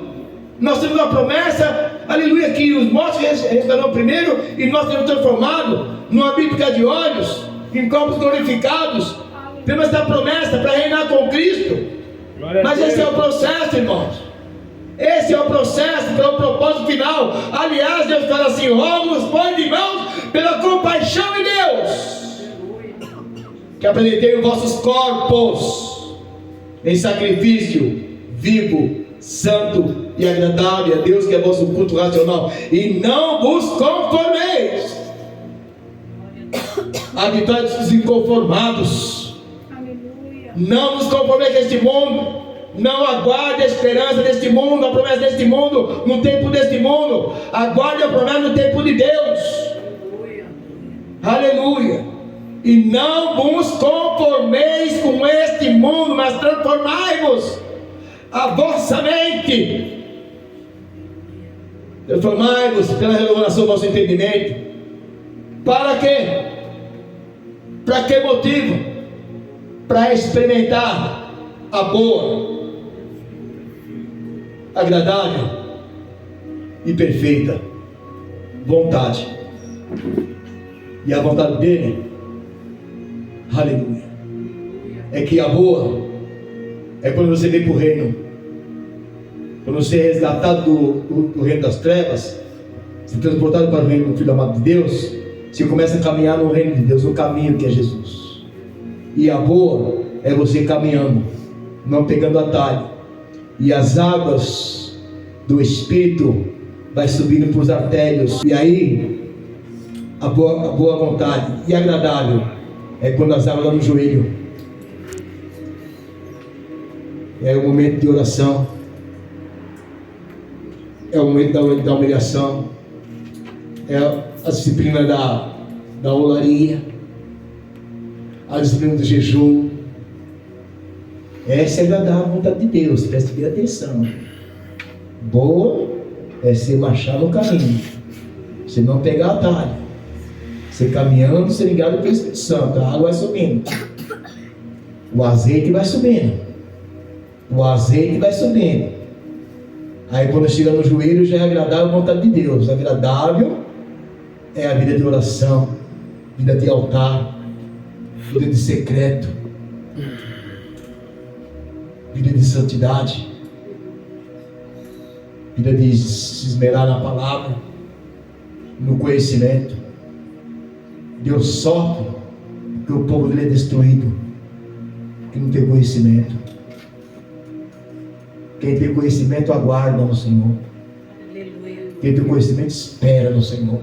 Nós temos uma promessa, aleluia, que os mortos ressuscitarão primeiro e nós seremos transformados numa bíblica de olhos, em corpos glorificados. Temos essa promessa para reinar com Cristo. Mas esse é o processo, irmãos. Esse é o processo, que é o propósito final. Aliás, Deus fala assim: rogo-vos, põe de mãos pela compaixão de Deus, que apresentei os vossos corpos em sacrifício vivo, santo e agradável a Deus, que é vosso culto racional. E não vos conformeis à vitória dos inconformados. Aleluia. Não nos conformeis com este mundo. Não aguarde a esperança deste mundo, a promessa deste mundo, no tempo deste mundo. Aguarde a promessa no tempo de Deus. Aleluia. E não vos conformeis com este mundo, mas transformai-vos a vossa mente. Transformai-vos pela renovação do vosso entendimento. Para quê? Para que motivo? Para experimentar a boa, agradável e perfeita vontade. E a vontade dele, aleluia, é que a boa é quando você vem para o reino, quando você é resgatado do reino das trevas, se transportado para o reino do Filho amado de Deus, você começa a caminhar no reino de Deus, no caminho que é Jesus. E a boa é você caminhando, não pegando atalho, e as águas do Espírito vai subindo para os artérios. E aí a boa vontade e agradável é quando as águas dão no joelho. É o momento de oração, é o momento da humilhação, é a disciplina da olaria, a disciplina do jejum. Essa é agradável a vontade de Deus. Preste bem atenção. Boa é você marchar no caminho, você não pegar atalho, você caminhando, você ligado pelo Espírito Santo. A água vai subindo, o azeite vai subindo, o azeite vai subindo. Aí quando chega no joelho já é agradável a vontade de Deus. Agradável é a vida de oração, vida de altar, vida de secreto, vida de santidade, vida de se esmerar na palavra, no conhecimento. Deus sofre porque o povo dele é destruído, que não tem conhecimento. Quem tem conhecimento aguarda no Senhor. Quem tem conhecimento espera no Senhor.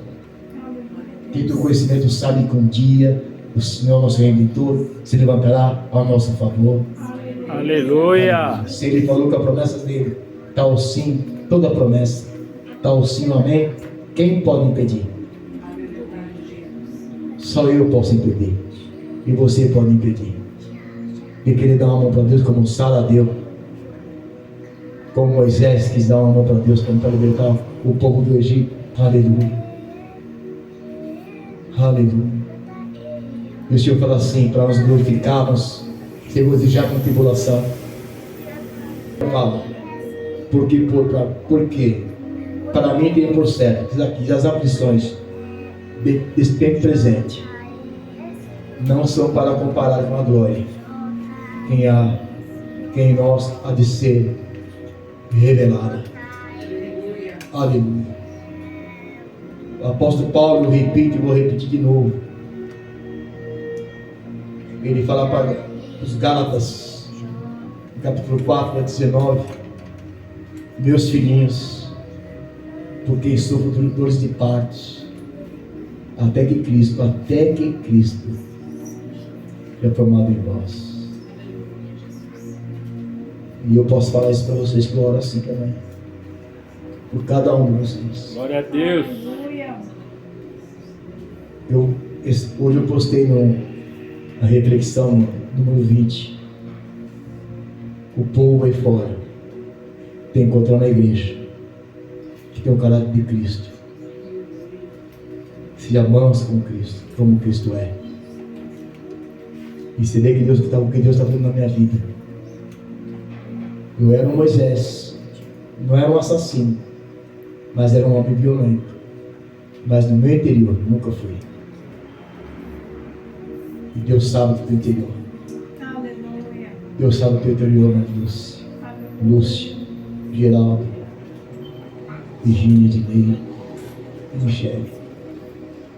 Quem tem conhecimento sabe que um dia o Senhor, nosso Redentor, se levantará ao nosso favor. Aleluia. Se Ele falou que a promessa dele está o sim, toda a promessa está o sim, o amém. Quem pode impedir? Só eu posso impedir, e você pode impedir. E querer dar uma mão para Deus como Sara deu, como Moisés quis dar uma mão para Deus, como para libertar o povo do Egito. Aleluia, aleluia. E o Senhor fala assim, para nós glorificarmos, se regozijar com tribulação. Fala, por quê? Para mim tem por certo, diz aqui, as aflições desse tempo presente não são para comparar com a glória que em nós há de ser revelada. Aleluia. O apóstolo Paulo, eu repito e vou repetir de novo. Ele fala para os Gálatas, no capítulo 4, 19: meus filhinhos, porque sofro dores de partos, até que Cristo é formado em vós. E eu posso falar isso para vocês, que eu oro assim também, por cada um de vocês. Glória a Deus. Hoje eu postei na reflexão número 20. O povo aí fora tem encontrado na igreja que tem o caráter de Cristo, se amansa com Cristo, como Cristo é. E você vê que Deus está fazendo na minha vida. Eu era um Moisés, não era um assassino, mas era um homem violento. Mas no meu interior nunca fui. E Deus sabe do teu interior. Aleluia. Deus sabe o teu interior, Lúcia. Lúcia, Geraldo, Virgínia, Dinei e Michele.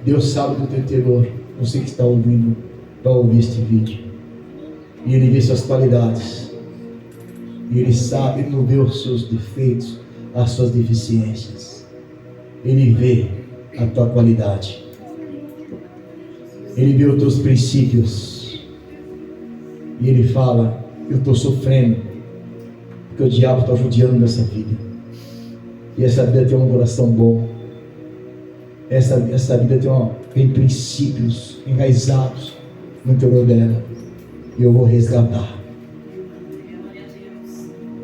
Deus sabe do teu interior. Você que está ouvindo, vai ouvir este vídeo. E Ele vê suas qualidades. E Ele sabe, Ele não vê os seus defeitos, as suas deficiências. Ele vê a tua qualidade. Ele vê os teus princípios. E Ele fala: eu estou sofrendo, porque o diabo está judiando dessa vida. E essa vida tem um coração bom. Essa vida tem princípios enraizados no interior dela. E eu vou resgatar.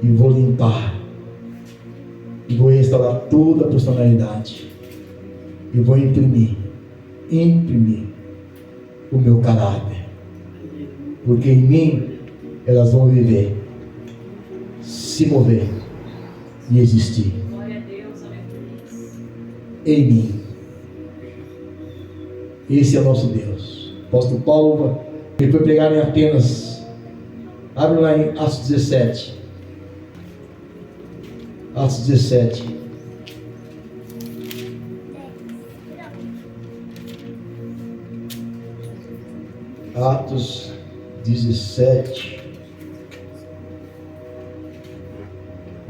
E vou limpar. E vou restaurar toda a personalidade. E vou imprimir o meu caráter. Porque em mim elas vão viver, se mover e existir. Em mim. Esse é o nosso Deus. O apóstolo Paulo, ele foi pregar em Atenas. Abre lá em Atos 17. Atos 17. Atos 17.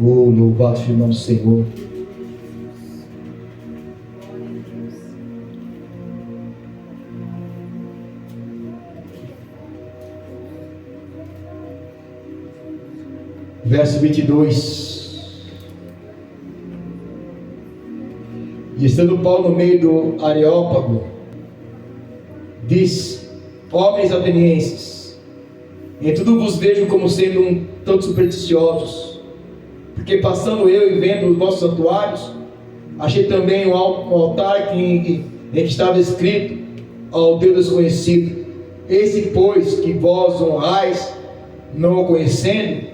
Oh, louvado seja o nome do Senhor. Verso 22. E estando Paulo no meio do Areópago, diz: homens atenienses, em tudo vos vejo como sendo um tanto supersticiosos, porque passando eu e vendo os vossos santuários, achei também um altar em que estava escrito: ao Deus desconhecido. Esse, pois, que vós honrais, não o conhecendo,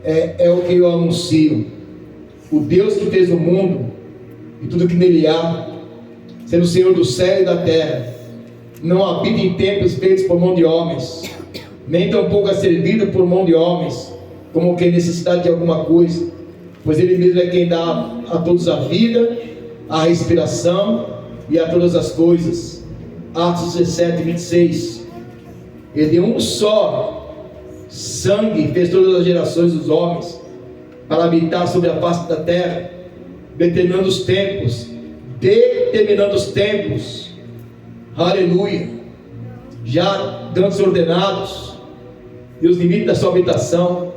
é o que eu anuncio. O Deus que fez o mundo e tudo que nele há, sendo o Senhor do céu e da terra, não habita em templos feitos por mão de homens, nem tampouco é servido por mão de homens, como quem necessita de alguma coisa, pois Ele mesmo é quem dá a todos a vida, a respiração e a todas as coisas. Atos 17, 26. Ele de um só sangue fez todas as gerações dos homens para habitar sobre a face da terra, determinando os tempos, aleluia, já dando-se ordenados e os limites da sua habitação,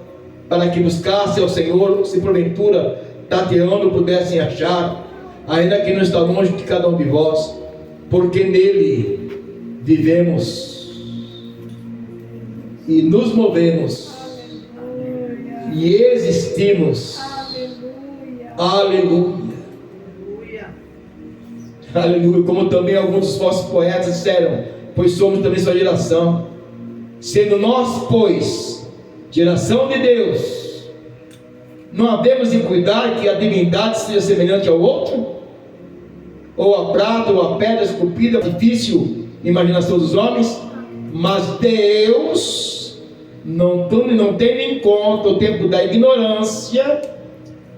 para que buscassem ao Senhor, se porventura tateando pudessem achar, ainda que não está longe de cada um de vós, porque nele vivemos e nos movemos e existimos. Aleluia. Aleluia. Como também alguns dos vossos poetas disseram: pois somos também sua geração. Sendo nós, pois, geração de Deus, não havemos de cuidar que a divindade seja semelhante ao outro? Ou a prata, ou a pedra esculpida, difícil imaginação dos homens? Mas Deus não tendo em conta o tempo da ignorância,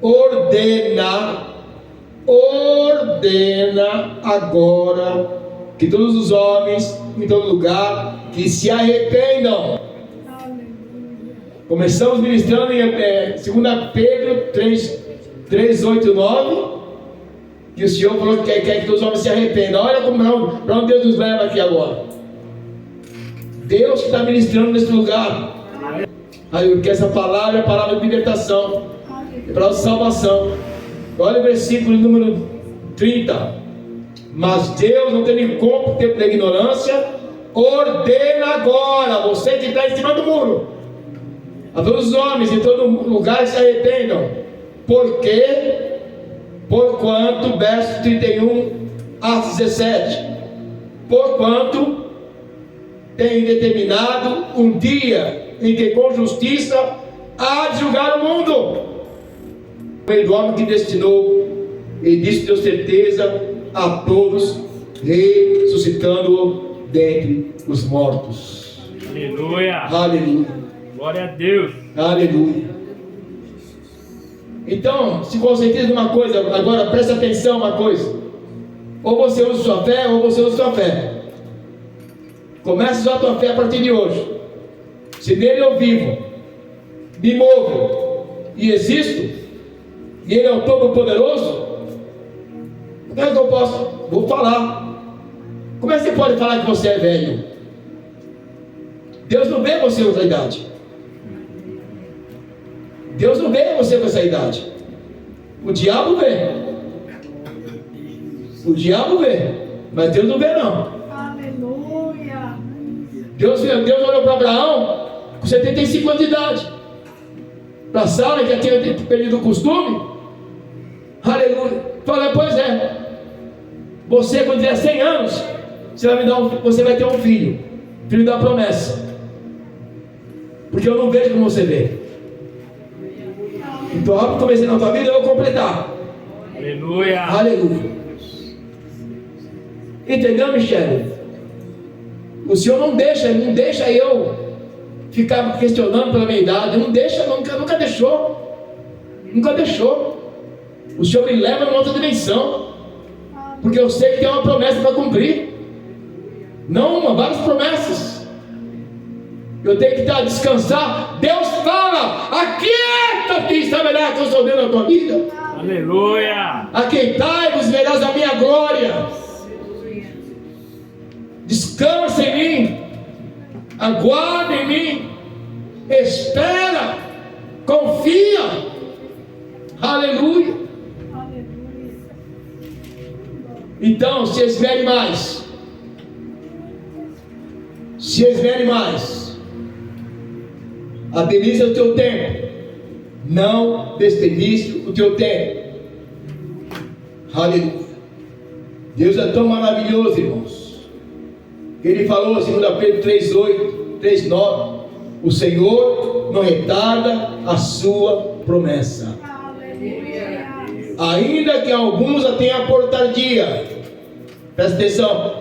ordena agora que todos os homens em todo lugar que se arrependam. Começamos ministrando em 2 Pedro 3, 8, 9, que o Senhor falou que quer que todos os homens se arrependam. Olha para onde Deus nos leva aqui agora. Deus que está ministrando nesse lugar. Porque essa palavra é a palavra de libertação, é palavra de salvação. Olha o versículo número 30. Mas Deus, não tendo em conta o tempo da ignorância, ordena agora, você que está em cima do muro, a todos os homens em todo lugar se arrependam. Porquanto, verso 31 a 17, porquanto tem determinado um dia em que com justiça há de julgar o mundo, o meio do homem que destinou, e disso deu certeza a todos, ressuscitando-o dentre os mortos. Aleluia. Aleluia. Glória a Deus. Aleluia. Então, se conscientize de uma coisa, agora presta atenção uma coisa. Ou você usa sua fé, ou você usa sua fé. Comece a usar a tua fé a partir de hoje. Se nele eu vivo, me movo e existo, e ele é o Todo-Poderoso, como é que eu posso? Vou falar. Como é que você pode falar que você é velho? Deus não vê você com essa idade. Deus não vê você com essa idade. O diabo vê. O diabo vê. Mas Deus não vê não. Aleluia. Deus olhou para Abraão com 75 anos de idade. Para Sara, que já tinha perdido o costume. Aleluia. Falei, pois é. Você, quando tiver 100 anos, você vai ter um filho. Filho da promessa. Porque eu não vejo como você vê. Então, algo que comecei na tua vida, eu vou completar. Aleluia. Aleluia. Entendeu, Michele? O Senhor não deixa eu ficar questionando pela minha idade. Não deixa, nunca deixou. Nunca deixou. O Senhor me leva numa outra dimensão. Porque eu sei que tem uma promessa para cumprir. Não uma, várias promessas. Eu tenho que descansar. Deus fala: aquieta-te e saberá que eu sou Deus na tua vida. Aleluia. Aquietai-vos e verás a minha glória. Descansa em mim. Aguarda em mim. Espera. Confia. Aleluia. Então, se esmere mais. Se esmere mais. Administra o teu tempo. Não desperdice o teu tempo. Aleluia. Deus é tão maravilhoso, irmãos. Ele falou, 2 Pedro 3:8, 3:9: o Senhor não retarda a sua promessa. Aleluia. Ainda que alguns a tenham por tardia. Presta atenção.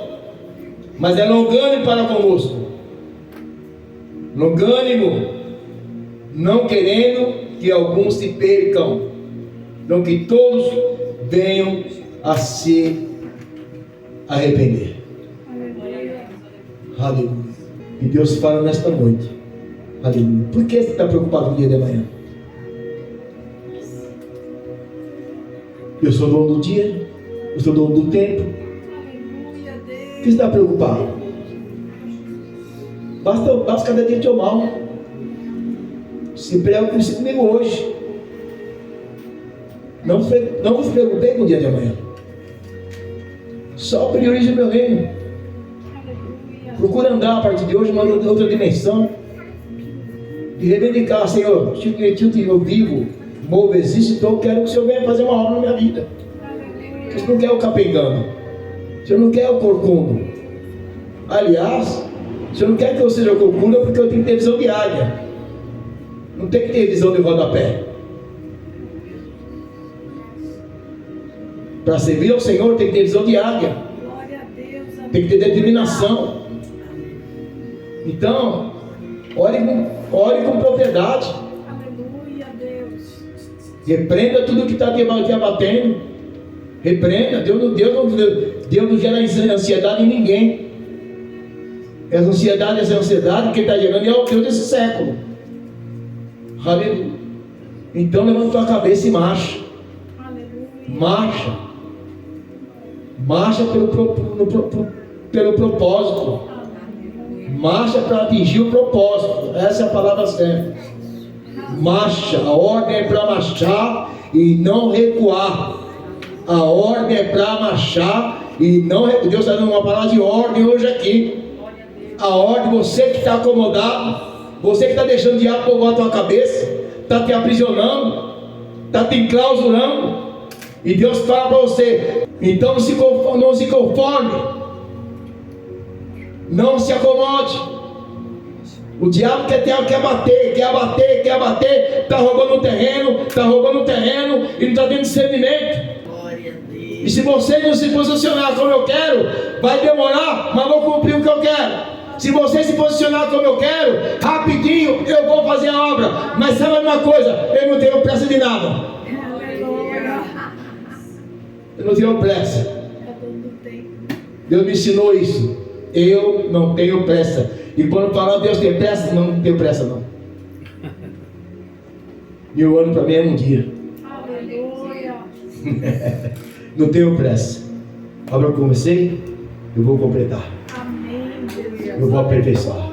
Mas é longânimo para convosco. Longânimo. Não querendo que alguns se percam, não que todos venham a se arrepender. Aleluia. Aleluia. E Deus fala nesta noite. Aleluia. Por que você está preocupado com o dia de amanhã? Eu sou dono do dia. Eu sou dono do tempo. Aleluia, Por Deus. que você está preocupado? Basta cada dia teu mal. Se preocupe comigo hoje. Não vos preocupei com o dia de amanhã. Só priorize o meu reino. Aleluia. Procura andar a partir de hoje uma outra dimensão. E reivindicar, Senhor, eu vivo, movo, existo, então eu quero que o Senhor venha fazer uma obra na minha vida. Porque o Senhor não quer o capengano. O Senhor não quer o corcunda. Aliás, o Senhor não quer que eu seja corcunda porque eu tenho que ter visão de águia. Não tem que ter visão de rodapé. Para servir ao Senhor tem que ter visão de águia. Glória a Deus. Tem que ter determinação. Então, ore com propriedade. Aleluia, Deus. Repreenda tudo que está te abatendo. Repreenda. Deus não gera ansiedade em ninguém. Essa ansiedade que está gerando é o Deus desse século. Aleluia. Então levanta tua cabeça e marcha. Aleluia. Marcha pelo propósito. Marcha para atingir o propósito. Essa é a palavra certa. Marcha. A ordem é para marchar e não recuar. A ordem é para marchar e não recuar. Deus está dando uma palavra de ordem hoje aqui. A ordem, você que está acomodado, você que está deixando o diabo povoar a tua cabeça, está te aprisionando, está te enclausurando, e Deus fala para você: então não se conforme, não se acomode. O diabo quer bater, está roubando o terreno, e não está tendo discernimento. E se você não se posicionar como eu quero, vai demorar, mas vou cumprir o que eu quero. Se você se posicionar como eu quero, rapidinho eu vou fazer a obra. Mas sabe uma coisa? Eu não tenho pressa de nada. Aleluia. Eu não tenho pressa. É todo tempo. Deus me ensinou isso. Eu não tenho pressa. E quando falar Deus tem pressa, não tenho pressa não. 1000 anos para mim é um dia. Aleluia. Não tenho pressa. A obra que eu comecei, eu vou completar. Amém, Jesus. Eu vou aperfeiçoar.